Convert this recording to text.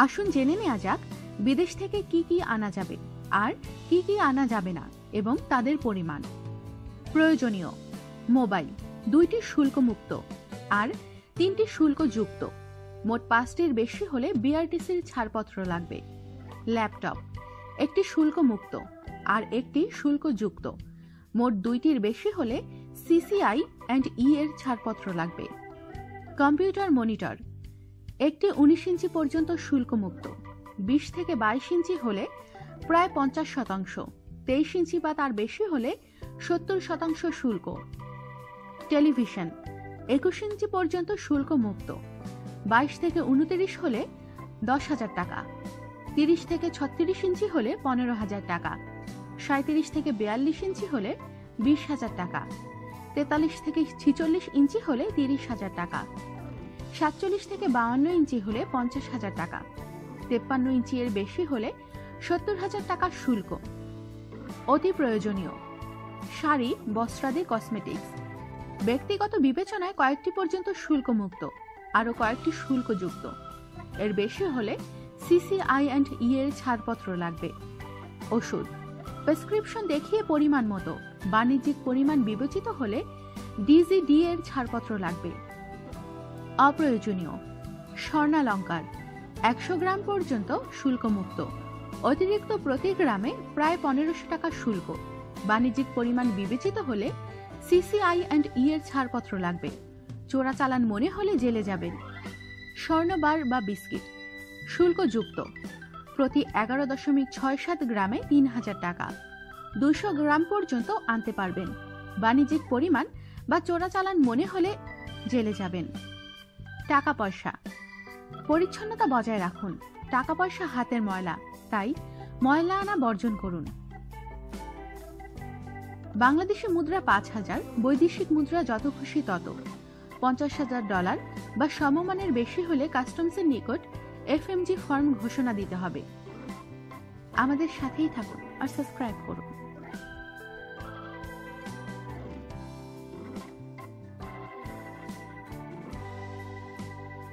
আসুন জেনে নেওয়া যাক বিদেশ থেকে কি কি আনা যাবে আর কি কি আনা যাবে না এবং তাদের পরিমাণ। প্রয়োজনীয়: মোবাইল 2টি শুল্কমুক্ত আর 3টি শুল্কযুক্ত, মোট 5টির বেশি হলে বিআরটিসির ছাড়পত্র লাগবে। ল্যাপটপ 1টি শুল্কমুক্ত আর 1টি শুল্কযুক্ত, মোট 2টির বেশি হলে সিসিআই অ্যান্ড এর ছাড়পত্র লাগবে। কম্পিউটার মনিটর 1টি 19 ইঞ্চি পর্যন্ত শুল্কমুক্ত, 20 থেকে 22 ইঞ্চি হলে প্রায় 50%, 23 ইঞ্চি বা তার বেশি হলে 70% শুল্ক। টেলিভিশন 21 ইঞ্চি পর্যন্ত শুল্কমুক্ত, 22 থেকে 29 হলে 10,000 টাকা, 30 থেকে 36 ইঞ্চি হলে 15,000 টাকা, 37 থেকে 42 ইঞ্চি হলে 20,000 টাকা, 43 থেকে 46 ইঞ্চি হলে 30,000 টাকা, 47 থেকে 52 ইঞ্চি হলে 50,000 টাকা, 53 ইঞ্চি এর বেশি হলে 70,000 টাকা শুল্ক। অতি প্রয়োজনীয়: শাড়ি, বস্ত্রাদি, কসমেটিক্স। ব্যক্তিগত বিবেচনায় কয়েকটি পর্যন্ত শুল্কমুক্ত, আরও কয়েকটি শুল্কযুক্ত, এর বেশি হলে সিসিআই অ্যান্ড এর ছাড়পত্র লাগবে। ওষুধ প্রেসক্রিপশন দেখিয়ে পরিমাণ মতো, বাণিজ্যিক পরিমাণ বিবেচিত হলে ডিজিডি এর ছাড়পত্র লাগবে। অপ্রয়োজনীয়: স্বর্ণালঙ্কার 100 গ্রাম পর্যন্ত শুল্কমুক্ত, অতিরিক্ত প্রতি গ্রামে প্রায় 1500 টাকা শুল্ক, বাণিজ্যিক পরিমাণ বিবেচিত হলে সিসিআই অ্যান্ড এর ছাড়পত্র লাগবে। চোরাচালান মনে হলে জেলে যাবেন। স্বর্ণবার বা বিস্কিট শুল্কযুক্ত, প্রতি 11.67 গ্রামে 3,000 টাকা, 200 গ্রাম পর্যন্ত আনতে পারবেন, বাণিজ্যিক পরিমাণ বা চোরাচালান মনে হলে জেলে যাবেন। টাকা পয়সা পরিচ্ছন্নতা বজায় রাখুন, টাকা পয়সা হাতের ময়লা, তাই ময়লা আনা বর্জন করুন। বাংলাদেশি মুদ্রা 5,000, বৈদেশিক মুদ্রা যত খুশি তত, $50,000 বা সমমানের বেশি হলে কাস্টমসের নিকট এফএমজি ফর্ম ঘোষণা দিতে হবে। আমাদের সাথেই থাকুন আর সাবস্ক্রাইব করুন।